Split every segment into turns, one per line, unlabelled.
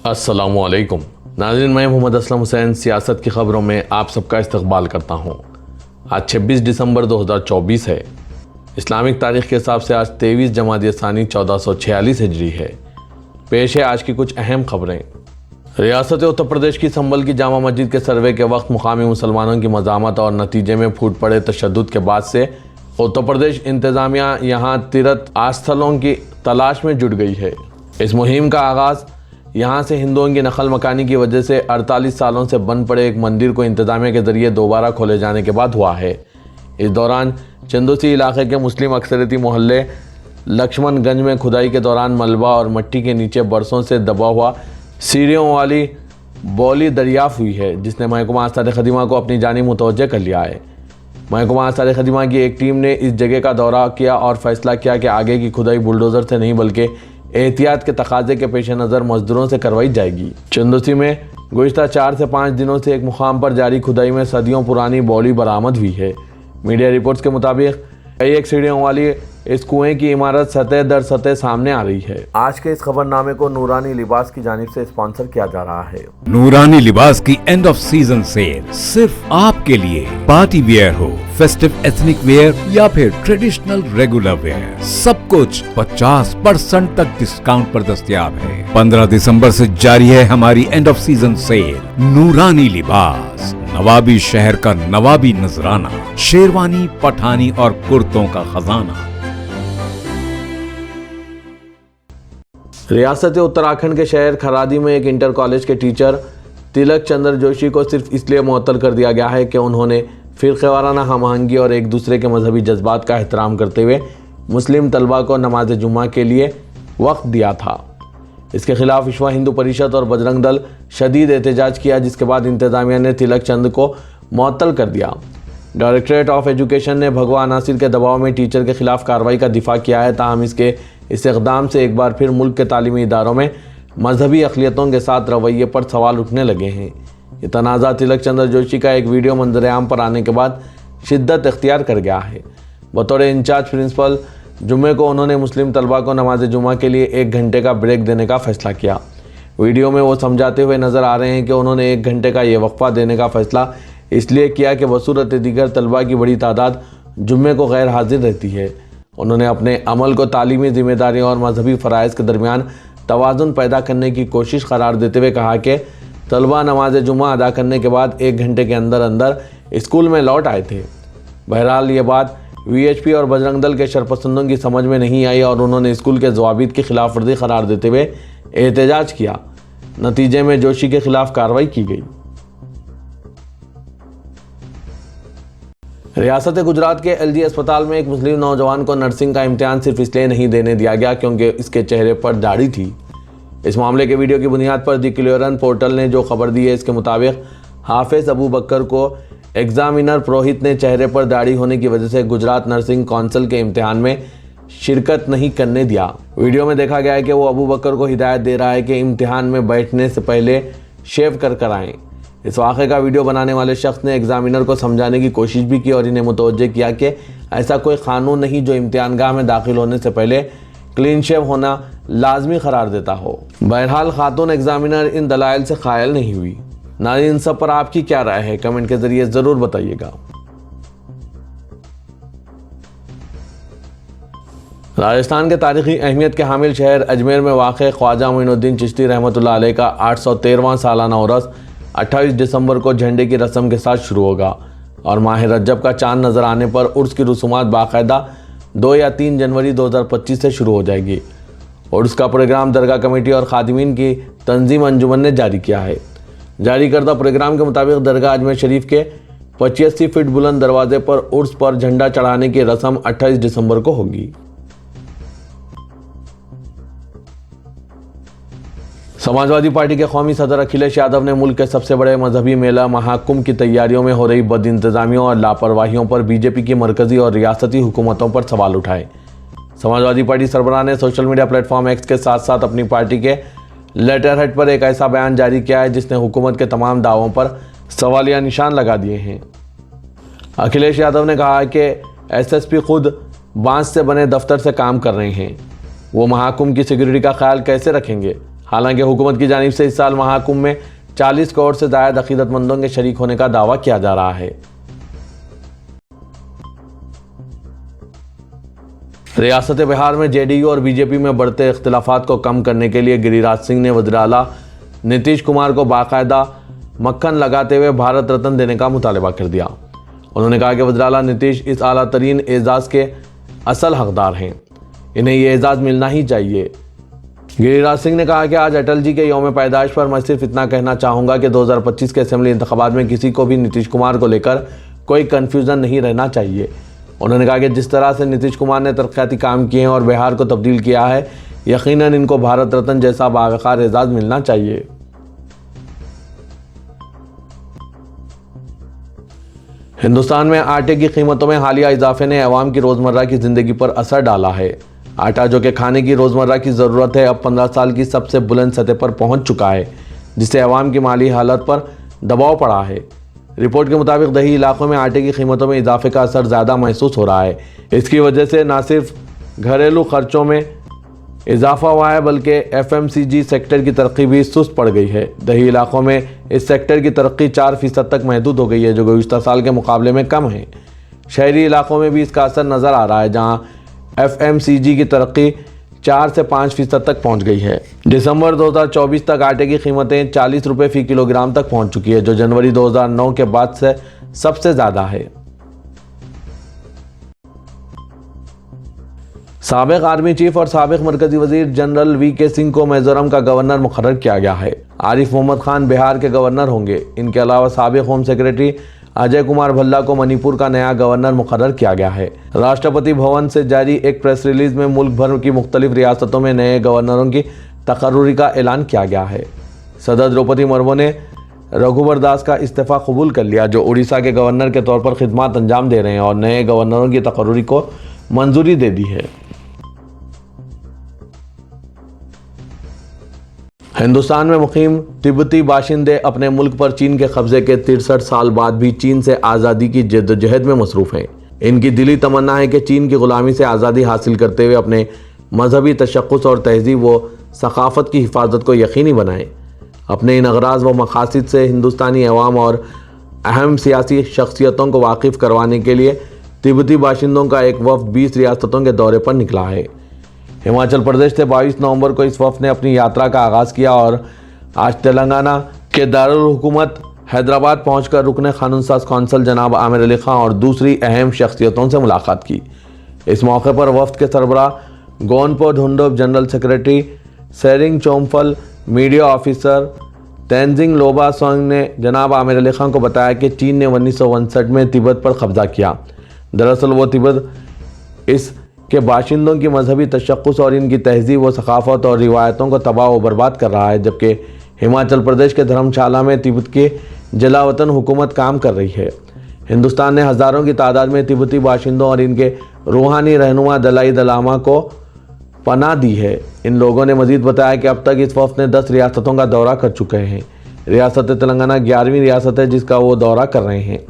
अस्सलामुअलैकुम नाज़रीन, मैं मोहम्मद असलम हुसैन सियासत की ख़बरों में आप सबका इस्तकबाल करता हूँ। आज 26 दिसंबर 2024 है। इस्लामिक तारीख़ के हिसाब से आज 23 जमादी सानी 1446 हिजरी है। पेश है आज की कुछ अहम खबरें। रियासत उत्तर प्रदेश की संभल की जामा मस्जिद के सर्वे के वक्त मुकामी मुसलमानों की मज़ामत और नतीजे में फूट पड़े तशद्दुद के बाद से उत्तर प्रदेश इंतज़ामिया यहाँ तीर्थ आस्थलों की तलाश में जुट गई है। इस मुहिम का आगाज़ यहाँ से हिंदुओं की नकल मकानी की वजह से 48 सालों से बंद पड़े एक मंदिर को इंतजामिया के ज़रिए दोबारा खोले जाने के बाद हुआ है। इस दौरान चंदोसी इलाके के मुस्लिम अक्सरियती मोहल्ले लक्ष्मणगंज में खुदाई के दौरान मलबा और मिट्टी के नीचे बरसों से दबा हुआ सीढ़ियों वाली बौली दरियाफ़त हुई है, जिसने महकमा आसार खदीमा को अपनी जानिब मुतवज्जह कर लिया है। महकमा आसार खदीमा की एक टीम ने इस जगह का दौरा किया और फैसला किया कि आगे की खुदाई बुलडोज़र से नहीं बल्कि एहतियात के तकाजे के पेश नज़र मजदूरों से करवाई जाएगी। चंदोसी में गुज़िश्ता 4 से 5 दिनों से एक मुकाम पर जारी खुदाई में सदियों पुरानी बौली बरामद हुई है। मीडिया रिपोर्ट्स के मुताबिक कई एक सीढ़ियों वाली इस कुएं की इमारत सतह दर सतह सामने आ रही है। आज के इस खबरनामे को नूरानी लिबास की जानिब से स्पॉन्सर किया जा रहा है।
नूरानी लिबास की एंड ऑफ सीजन सेल सिर्फ आपके लिए। पार्टी वेयर हो, फेस्टिव एथनिक वेयर या फिर ट्रेडिशनल रेगुलर वेयर, सब कुछ 50% तक डिस्काउंट पर दस्तयाब है। 15 दिसंबर से जारी है हमारी एंड ऑफ सीजन सेल। नूरानी लिबास, नवाबी शहर का नवाबी नजराना, शेरवानी, पठानी और कुर्तों का खजाना।
रियासत उत्तराखंड के शहर खरादी में एक इंटर कॉलेज के टीचर तिलक चंद्र जोशी को सिर्फ इसलिए मुअत्तल कर दिया गया है कि उन्होंने फ़िरक़ेवाराना हम आहंगी और एक दूसरे के मजहबी जज्बात का एहतराम करते हुए मुस्लिम तलबा को नमाज जुम्मा के लिए वक्त दिया था। इसके खिलाफ विश्व हिंदू परिषद और बजरंग दल शदीद एहतजाज किया, जिसके बाद इंतज़ामिया ने तिलक चंद को मुअत्तल कर दिया। डायरेक्टरेट ऑफ एजुकेशन ने भगवा अनासिर के दबाव में टीचर के खिलाफ कार्रवाई का दिफा किया है। ताहम इसके इस इक़दाम से एक बार फिर मुल्क के तालीमी इदारों में मजहबी अक़लियतों के साथ रवैये पर सवाल उठने लगे हैं। ये तनाज़ा तिलक चंद्र जोशी का एक वीडियो मंजर-ए-आम पर आने के बाद शिद्दत इख्तियार कर गया है। बतौर इंचार्ज प्रिंसिपल जुम्मे को उन्होंने मुस्लिम तलबा को नमाज जुम्मा के लिए 1 घंटे का ब्रेक देने का फ़ैसला किया। वीडियो में वो समझाते हुए नज़र आ रहे हैं कि उन्होंने 1 घंटे का ये वक्फ़ा देने का फ़ैसला इसलिए किया कि बसूरत दीगर तलबा की बड़ी तादाद जुम्मे को गैर हाजिर रहती है। उन्होंने अपने अमल को तालीमी ज़िम्मेदारियों और मजहबी फ़राइज़ के दरमियान तवाज़ुन पैदा करने की कोशिश करार देते हुए कहा कि तलबा नमाज जुम्मा अदा करने के बाद 1 घंटे के अंदर अंदर स्कूल में लौट आए थे। बहरहाल ये बात VHP और बजरंग दल के शरपसंदों की समझ में नहीं आई और उन्होंने स्कूल के ज़वाबित की खिलाफ वर्जी करार देते हुए एहतजाज किया। नतीजे में जोशी के खिलाफ कार्रवाई की गई। रियासत गुजरात के LG अस्पताल में एक मुस्लिम नौजवान को नर्सिंग का इम्तिहान सिर्फ इसलिए नहीं देने दिया गया क्योंकि इसके चेहरे पर दाढ़ी थी। इस मामले के वीडियो की बुनियाद पर द क्लियरन पोर्टल ने जो खबर दी है, इसके मुताबिक हाफिज अबू बकर को एग्जामिनर पुरोहित ने चेहरे पर दाढ़ी होने की वजह से गुजरात नर्सिंग काउंसिल के इम्तिहान में शिरकत नहीं करने दिया। वीडियो में देखा गया है कि वो अबू बकर को हिदायत दे रहा है कि इम्तिहान में बैठने से पहले शेव कर आएँ। इस वाक़े का वीडियो बनाने वाले शख्स ने एग्जामिनर को समझाने की कोशिश भी की और इन्हें मुतवज्जे किया कि ऐसा कोई क़ानून नहीं जो इम्तिहानगाह में दाखिल होने से पहले क्लीन शेव होना लाजमी करार देता हो। बहरहाल खातून एग्जामिनर इन दलाइल से कायल नहीं हुई। नाज़रीन, इन सब पर आपकी क्या राय है, कमेंट के ज़रिए ज़रूर बताइएगा। राजस्थान के तारीख़ी अहमियत के हामिल शहर अजमेर में वाक़ ख्वाजा मोइनुद्दीन चिश्ती रहमतुल्लाह अलैह का 813वां सालाना उर्स 28 दिसंबर को झंडे की रस्म के साथ शुरू होगा और माह रजब का चांद नज़र आने पर उर्स की रसूमात बाकायदा 2 या 3 जनवरी 2025 से शुरू हो जाएगी। उर्स का प्रोग्राम दरगाह कमेटी और खादिमीन की तंजीम अंजुमन ने जारी किया है। जारी करदा प्रोग्राम के मुताबिक दरगाह अजमेर शरीफ के 85 फीट बुलंद दरवाजे पर उर्स पर झंडा चढ़ाने की रस्म 28 दिसंबर को होगी। समाजवादी पार्टी के कौमी सदर अखिलेश यादव ने मुल्क के सबसे बड़े मजहबी मेला महाकुंभ की तैयारियों में हो रही बदइंतजामियों और लापरवाहियों पर बीजेपी की मरकजी और रियासती हुकूमतों पर सवाल उठाए। समाजवादी पार्टी सरबराह ने सोशल मीडिया प्लेटफॉर्म एक्स के साथ साथ अपनी पार्टी के लेटर हेड पर एक ऐसा बयान जारी किया है जिसने हुकूमत के तमाम दावों पर सवालिया निशान लगा दिए हैं। अखिलेश यादव ने कहा कि SSP खुद बांस से बने दफ्तर से काम कर रहे हैं, वो महाकुंभ की सिक्योरिटी का ख्याल कैसे रखेंगे। हालांकि हुकूमत की जानिब से इस साल महाकुंभ में 40 करोड़ से ज़ायद अकीदतमंदों के शरीक होने का दावा किया जा रहा है। रियासत बिहार में जेडीयू और बीजेपी में बढ़ते इख्तिलाफात को कम करने के लिए गिरिराज सिंह ने वज़ीर आला नीतीश कुमार को बाकायदा मक्खन लगाते हुए भारत रत्न देने का मुतालबा कर दिया। उन्होंने कहा कि वज़ीर आला नीतीश इस आला तरीन एजाज़ के असल हकदार हैं, इन्हें ये एजाज़ मिलना ही चाहिए। गिरिराज सिंह ने कहा कि आज अटल जी के यौम पैदाइश पर मैं सिर्फ इतना कहना चाहूँगा कि 2025 के असेंबली इंतखाबात में किसी को भी नीतीश कुमार को लेकर कोई कन्फ्यूज़न नहीं रहना चाहिए। उन्होंने कहा कि जिस तरह से नीतीश कुमार ने तरक्याती काम किए हैं और बिहार को तब्दील किया है, यकीनन इनको भारत रत्न जैसा बावकार एजाज़ मिलना चाहिए। हिंदुस्तान में आटे की कीमतों में हालिया इजाफे ने अवाम की रोज़मर्रा की ज़िंदगी पर असर डाला है। आटा जो कि खाने की रोज़मर्रा की ज़रूरत है, अब 15 साल की सबसे बुलंद सतह पर पहुंच चुका है, जिससे अवाम की माली हालत पर दबाव पड़ा है। रिपोर्ट के मुताबिक दही इलाकों में आटे की कीमतों में इजाफे का असर ज़्यादा महसूस हो रहा है। इसकी वजह से न सिर्फ घरेलू खर्चों में इजाफा हुआ है, बल्कि FMCG सेक्टर की तरक्की भी सुस्त पड़ गई है। दही इलाकों में इस सेक्टर की तरक्की 4% तक महदूद हो गई है, जो गुज़िश्ता साल के मुकाबले में कम है। शहरी इलाकों में भी इसका असर नज़र आ रहा है, जहां FMCG की तरक्की 4 से 5% तक पहुंच गई है। दिसंबर 2024 तक आटे की कीमतें 40 रुपये फ़ी किलोग्राम तक पहुंच चुकी है, जो जनवरी 2009 के बाद से सबसे ज़्यादा है। साबिक आर्मी चीफ और साबिक मरकजी वजीर जनरल VK सिंह को मिजोरम का गवर्नर मुकर्रर किया गया है। आरिफ मोहम्मद खान बिहार के गवर्नर होंगे। इनके अलावा साबिक होम सेक्रेटरी अजय कुमार भल्ला को मणिपुर का नया गवर्नर मुकर्रर किया गया है। राष्ट्रपति भवन से जारी एक प्रेस रिलीज में मुल्क भर की मुख्तलिफ रियासतों में नए गवर्नरों की तकर्रुरी का ऐलान किया गया है। सदर द्रौपदी मुर्मू ने रघुवर दास का इस्तीफ़ा कबूल कर लिया, जो उड़ीसा के गवर्नर के तौर पर खिदमत अंजाम दे रहे हैं, और नए गवर्नरों की तकर्रुरी को मंजूरी दे दी है। हिंदुस्तान में मुकीम तिब्बती बाशिंदे अपने मुल्क पर चीन के कब्जे के 63 साल बाद भी चीन से आज़ादी की जद्दोजहद में मसरूफ़ हैं। इनकी दिली तमन्ना है कि चीन की ग़ुलामी से आज़ादी हासिल करते हुए अपने मजहबी तशक्कुस और तहज़ीब व सकाफ़त की हिफाजत को यकीनी बनाएं। अपने इन अगराज़ व मकासद से हिंदुस्तानी अवाम और अहम सियासी शख्सियतों को वाकिफ़ करवाने के लिए तिब्बती बाशिंदों का एक वफ़द 20 रियासतों के दौरे पर निकला है। हिमाचल प्रदेश से 22 नवंबर को इस वफ़द ने अपनी यात्रा का आगाज़ किया और आज तेलंगाना के दारुल हुकूमत हैदराबाद पहुंचकर रुकन कानून साज कौंसल जनाब आमिर अली खां और दूसरी अहम शख्सियतों से मुलाकात की। इस मौके पर वफ़द के सरबराह Gonpo Dhundup, general secretary Tsering Chomphel, media officer Tenzin Lobsang ने जनाब आमिर अली खां को बताया कि चीन ने 1959 में तिब्बत पर कब्जा किया। दरअसल वो तिब्बत इस के बाशिंदों की मजहबी तशक्कुस और इनकी तहजीब व सकाफ़त और रिवायतों को तबाह व बर्बाद कर रहा है, जबकि हिमाचल प्रदेश के धर्मशाला में तिब्बत की जलावतन हुकूमत काम कर रही है। हिंदुस्तान ने हज़ारों की तादाद में तिब्बती बाशिंदों और इनके रूहानी रहनुमा दलाई लामा को पनाह दी है। इन लोगों ने मजीद बताया कि अब तक इस वफ़द ने 10 रियासतों का दौरा कर चुके हैं। रियासत तेलंगाना 11वीं रियासत है जिसका वो दौरा कर रहे हैं।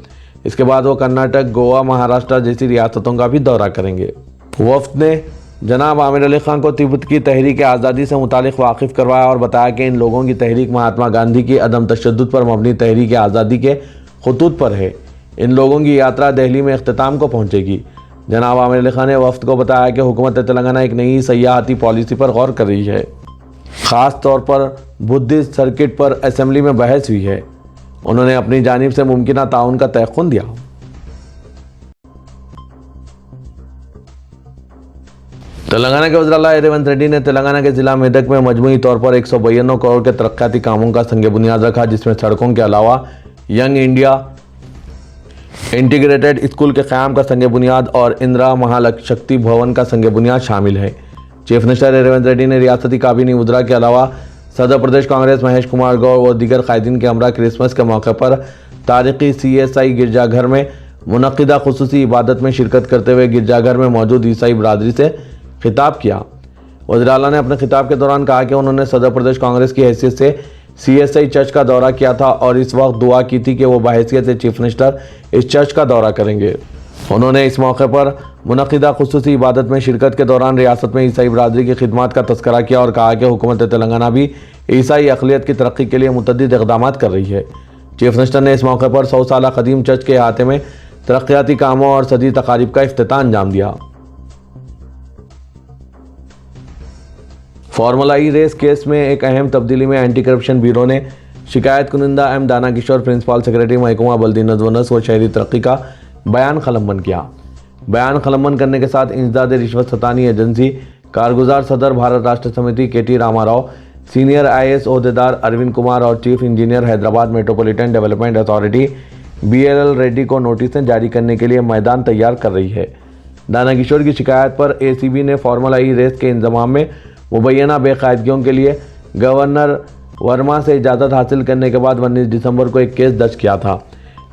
इसके बाद वो कर्नाटक, गोवा, महाराष्ट्र जैसी रियासतों का भी दौरा करेंगे। वफ़द ने जनाब आमिर अली खां को तिब्बत की तहरीक आज़ादी से मुतालिक वाकिफ़ करवाया और बताया कि इन लोगों की तहरीक महात्मा गांधी की अदम तशद्दुद पर मबनी तहरीक आज़ादी के खतूत पर है। इन लोगों की यात्रा दिल्ली में इख्तिताम को पहुँचेगी। जनाब आमिर अली खां ने वफ़द को बताया कि हुकूमत तेलंगाना एक नई सयाहती पॉलिसी पर गौर कर रही है। ख़ास तौर पर बुद्धिस्ट सर्किट पर असेंबली में बहस हुई है। उन्होंने अपनी जानिब से मुमकिन ताउन का तयक़ुन दिया। तेलंगाना के वज़ीर आला रेवंत रेड्डी ने तेलंगाना के ज़िला मेदक में मजमूई तौर पर 192 करोड़ के तरक्याती कामों का संग बुनियाद रखा, जिसमें सड़कों के अलावा यंग इंडिया इंटीग्रेटेड स्कूल के क़याम का संग बुनियाद और इंदिरा महाशक्ति भवन का संग बुनियाद शामिल है। चीफ मिनिस्टर रेवंत रेड्डी ने रियासती काबीना वज़रा के अलावा सदर प्रदेश कांग्रेस महेश कुमार गौर और दीगर कायदीन के हमरा क्रिसमस के मौके पर तारीख़ी CSI गिरजाघर में मुनक़िदा खुसूसी इबादत में शिरकत करते हुए गिरजाघर में मौजूद ईसाई बरादरी से खिताब किया। वज़ीर आला ने अपने खिताब के दौरान कहा कि उन्होंने सदर प्रदेश कांग्रेस की हैसियत से CSI चर्च का दौरा किया था और इस वक्त दुआ की थी कि वो बाहैसियत से चीफ मिनिस्टर इस चर्च का दौरा करेंगे। उन्होंने इस मौके पर मुनक़िदा खुसूसी इबादत में शिरकत के दौरान रियासत में ईसाई बरादरी की खिदमत का तज़किरा किया और कहा कि हुकूमत तेलंगाना भी ईसाई अक़लियत की तरक्की के लिए मुतअद्दिद इक़दाम कर रही है। चीफ मिनिस्टर ने इस मौके पर 100 साल कदीम चर्च के अहाते में तरक्याती कामों और सदी तकारीब का इफ्तिताह अंजाम दिया। फार्मूला ई रेस केस में एक अहम तब्दीली में एंटी करप्शन ब्यूरो ने शिकायत कुनिंदा एम दाना किशोर प्रिंसिपल सेक्रेटरी महकमा बल्दी नज़्म व नस्र व शहरी तरक्की का बयान कलमबंद किया। बयान कलमबंद करने के साथ इंसदाद रिश्वत सतानी एजेंसी, कारगुजार सदर Bharat Rashtra Samithi KT Rama Rao, senior IAS ओहदेदार अरविंद कुमार और chief engineer Hyderabad metropolitan development authority BLL Reddy को नोटिसें जारी करने के लिए मैदान तैयार कर रही है। दाना किशोर की शिकायत पर ACB ने फार्मूला ई रेस के इंतजाम में मुबैना बेकायदगियों के लिए गवर्नर वर्मा से इजाज़त हासिल करने के बाद 19 दिसंबर को एक केस दर्ज किया था।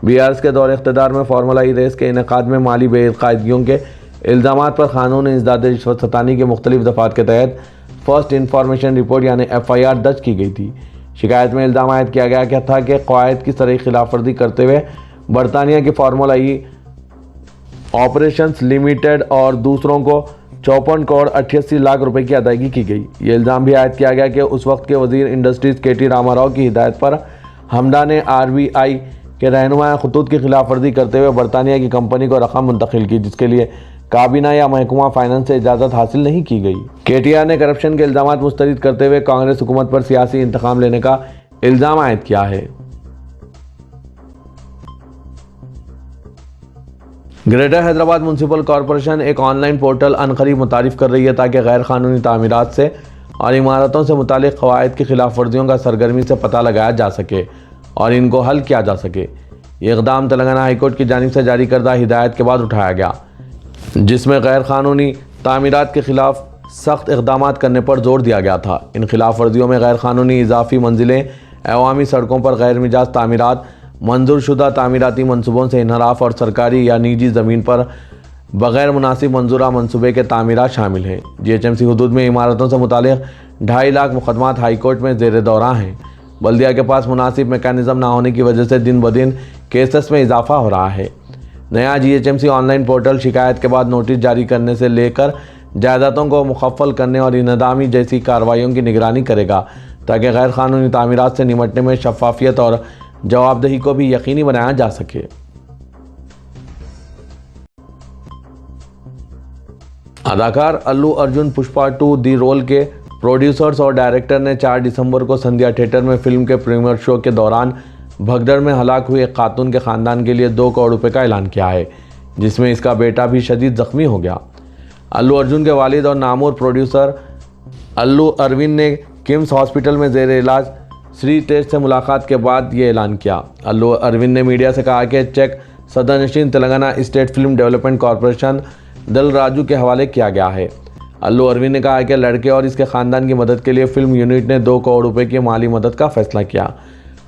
BRS के दौर इख्तिदार में फार्मूला ई रेस के इनेकाद में माली बेकायदगियों के इल्ज़ामात पर कानून इंसदाद रिश्वत सतानी के मुख्तलिफ दफ़ात के तहत फर्स्ट इंफॉर्मेशन रिपोर्ट यानी FIR दर्ज की गई थी। शिकायत में इल्ज़ाम आयद किया गया था कि क़वायद की सरई खिलाफ वर्जी करते हुए बरतानिया की फार्मूला ई ऑपरेशंस लिमिटेड और दूसरों को 54 करोड़ 88 लाख रुपए की अदायगी की गई। ये इल्ज़ाम भी आयद किया गया कि उस वक्त के वज़ीर इंडस्ट्रीज़ KT रामाराव की हिदायत पर हमदा ने RBI के रहनुमा खतूत की खिलाफ वर्जी करते हुए बरतानिया की कंपनी को रकम मुंतकिल की, जिसके लिए काबीना या महकमा फाइनेंस से इजाज़त हासिल नहीं की गई। KTR ने करप्शन के इल्ज़ाम मुस्तरद करते हुए कांग्रेस हुकूमत पर सियासी इंतकाम लेने का इल्ज़ाम आयद किया है। ग्रेटर हैदराबाद म्यूनसिपल कॉरपोरेशन एक ऑनलाइन पोर्टल अनकरीब मुतारिफ कर रही है ताकि गैर कानूनी तामीरात से और इमारतों से मुतालिक क़वायद की खिलाफ वर्जियों का सरगर्मी से पता लगाया जा सके और इनको हल किया जा सके। ये इक़दाम तेलंगाना हाईकोर्ट की जानिब से जारी करदा हिदायत के बाद उठाया गया, जिसमें गैर कानूनी तामीरात के खिलाफ सख्त इक़दाम करने पर जोर दिया गया था। इन खिलाफ वर्जियों में गैर कानूनी इजाफी मंजिलें, अवामी सड़कों पर गैर मिजाज तामीरात, मंजूरशुदा तामीराती मनसूबों से इनहराफ और सरकारी या निजी ज़मीन पर बग़ैर मुनासिब मंजूरा मनसूबे के तामीरात शामिल हैं। GHMC हदूद में इमारतों से मुतालिक 2.5 लाख मुकदमात हाईकोर्ट में ज़ेर दौरा हैं। बल्दिया के पास मुनासिब मेकानिज़म ना होने की वजह से दिन ब दिन केसेस में इजाफा हो रहा है। नया GHMC ऑनलाइन पोर्टल शिकायत के बाद नोटिस जारी करने से लेकर जायदादों को मुखफ़्फ़ल करने और इनदामी जैसी कार्रवाइयों की निगरानी करेगा ताकि गैर कानूनी तामीरात से निपटने में शफाफियत और जवाबदेही को भी यकीनी बनाया जा सके। अदाकार अल्लू अर्जुन पुष्पा 2 दी रोल के प्रोड्यूसर्स और डायरेक्टर ने 4 दिसंबर को संध्या थिएटर में फिल्म के प्रीमियर शो के दौरान भगदड़ में हलाक हुए एक खातून के ख़ानदान के लिए 2 करोड़ रुपए का ऐलान किया है, जिसमें इसका बेटा भी शदीद ज़ख्मी हो गया। अल्लू अर्जुन के वालिद और नामूर प्रोड्यूसर अल्लू अरविंद ने किम्स हॉस्पिटल में ज़ेर इलाज श्री तेज से मुलाकात के बाद ये ऐलान किया। अल्लू अरविंद ने मीडिया से कहा कि चेक सदरनशीन Telangana state film development corporation Dil Raju के हवाले किया गया है। अल्लू अरविंद ने कहा कि लड़के और इसके ख़ानदान की मदद के लिए फिल्म यूनिट ने 2 करोड़ रुपए की माली मदद का फैसला किया।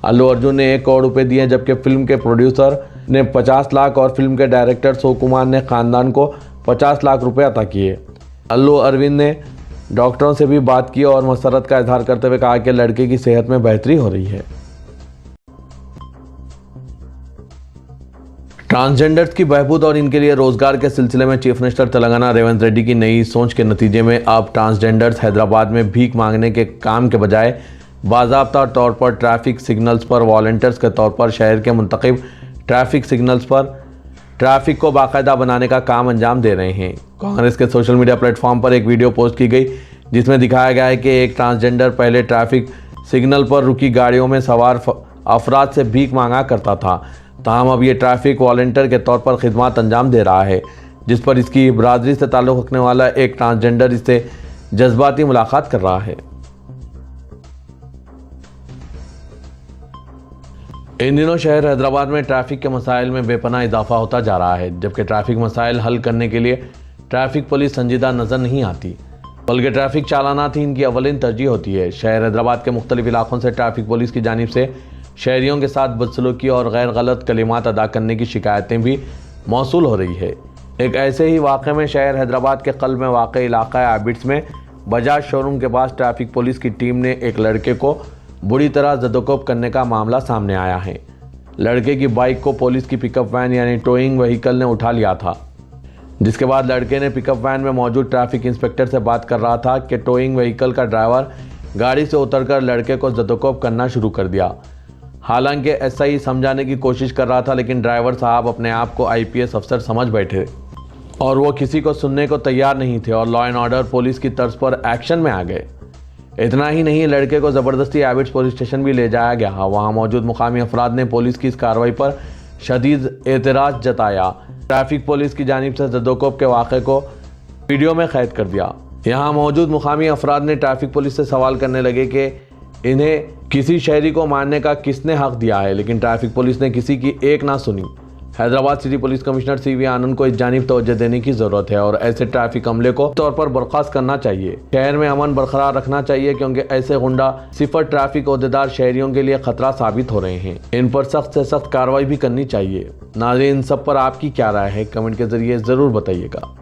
अल्लू अर्जुन ने 1 करोड़ रुपए दिए, जबकि फिल्म के प्रोड्यूसर ने 50 लाख और फिल्म के डायरेक्टर सोकुमार ने ख़ानदान को 50 लाख रुपए अता किए। अल्लू अरविंद ने डॉक्टरों से भी बात की और मसरत का इजहार करते हुए कहा कि लड़के की सेहत में बेहतरी हो रही है। ट्रांसजेंडर्स की बहबूद और इनके लिए रोजगार के सिलसिले में चीफ मिनिस्टर तेलंगाना रेवंत रेड्डी की नई सोच के नतीजे में अब ट्रांसजेंडर्स हैदराबाद में भीख मांगने के काम के बजाय बाज़ाब्ता तौर पर ट्रैफिक सिग्नल्स पर वॉलंटियर्स के तौर पर शहर के मुंतखब ट्रैफिक सिग्नल्स पर ट्रैफिक को बाकायदा बनाने का काम अंजाम दे रहे हैं। कांग्रेस के सोशल मीडिया प्लेटफॉर्म पर एक वीडियो पोस्ट की गई जिसमें दिखाया गया है कि एक ट्रांसजेंडर पहले ट्रैफिक सिग्नल पर रुकी गाड़ियों में सवार अफराद से भीख मांगा करता था, ताहम अब ये ट्रैफिक वॉलंटियर के तौर पर खिदमत अंजाम दे रहा है, जिस पर इसकी बरादरी से ताल्लुक़ रखने वाला एक ट्रांसजेंडर इससे जज्बाती मुलाकात कर रहा है। इन दिनों शहर हैदराबाद में ट्रैफिक के मसाइल में बेपनाह इजाफा होता जा रहा है, जबकि ट्रैफिक मसाइल हल करने के लिए ट्रैफिक पुलिस संजीदा नज़र नहीं आती, बल्कि ट्रैफिक चालानात ही इनकी अवलिन तरजीह होती है। शहर हैदराबाद के मुख्तलिफ इलाकों से ट्रैफिक पुलिस की जानिब से शहरियों के साथ बदसलूकी और गैर गलत कलिमात अदा करने की शिकायतें भी मौसूल हो रही है। एक ऐसे ही वाक़े में शहर हैदराबाद के क़ल्ब में वाक़ इलाक़ा एबिट्स में बजाज शोरूम के पास ट्रैफिक पुलिस की टीम ने एक लड़के को बुरी तरह जदोकोब करने का मामला सामने आया है। लड़के की बाइक को पुलिस की पिकअप वैन यानी टोइंग व्हीकल ने उठा लिया था, जिसके बाद लड़के ने पिकअप वैन में मौजूद ट्रैफिक इंस्पेक्टर से बात कर रहा था कि टोइंग व्हीकल का ड्राइवर गाड़ी से उतरकर लड़के को जदोकोब करना शुरू कर दिया। हालांकि एसआई समझाने की कोशिश कर रहा था, लेकिन ड्राइवर साहब अपने आप को आईपीएस अफसर समझ बैठे और वो किसी को सुनने को तैयार नहीं थे और लॉ एंड ऑर्डर पुलिस की तर्ज पर एक्शन में आ गए। इतना ही नहीं, लड़के को ज़बरदस्ती एबिट्स पुलिस स्टेशन भी ले जाया गया। वहाँ मौजूद मुकामी अफराद ने पुलिस की इस कार्रवाई पर शदीद एतराज़ जताया। ट्रैफिक पुलिस की जानिब से जदोकोब के वाक़े को वीडियो में कैद कर दिया। यहाँ मौजूद मुकामी अफराद ने ट्रैफिक पुलिस से सवाल करने लगे कि इन्हें किसी शहरी को मारने का किसने हक दिया है, लेकिन ट्रैफिक पुलिस ने किसी की एक ना सुनी। Hyderabad city police commissioner CV Anand को इस जानिब तवज्जो देने की ज़रूरत है और ऐसे ट्रैफिक हमले को तौर पर बर्खास्त करना चाहिए। शहर में अमन बरकरार रखना चाहिए, क्योंकि ऐसे गुंडा सिफर ट्रैफिक ओहदेदार शहरियों के लिए खतरा साबित हो रहे हैं। इन पर सख्त से सख्त कार्रवाई भी करनी चाहिए। नाज़रीन, इन सब पर आपकी क्या राय है, कमेंट के जरिए ज़रूर बताइएगा।